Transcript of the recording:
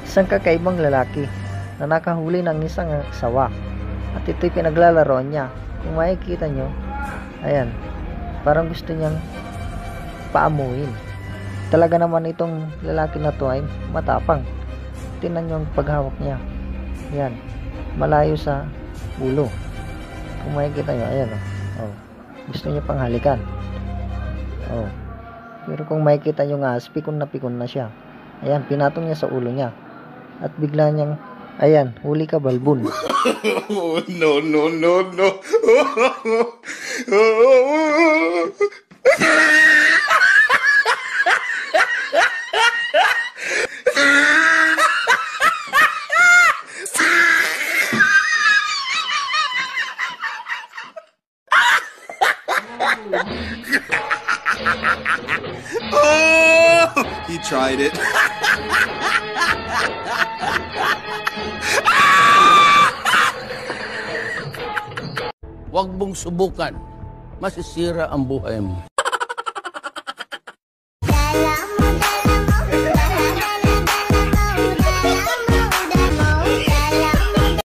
Isang kakaibang lalaki na nakahuli ng isang sawa at ito'y pinaglalaroan niya. Kung makikita nyo, ayan, parang gusto niyang paamuin. Talaga naman itong lalaki na to ay matapang. Tingnan nyo ang paghawak niya. Ayan, malayo sa ulo. Kung makikita nyo, ayan oh. Gusto niya pang halikan. Oh. Pero kung makikita nyo nga, pikon na siya. Ayan, pinatong niya sa ulo niya. At bigla niyang, ayan, huli ka balbon. Oh, no, no, no, no. Oh, he tried it. Huwag mong subukan. Masisira ang buhay mo.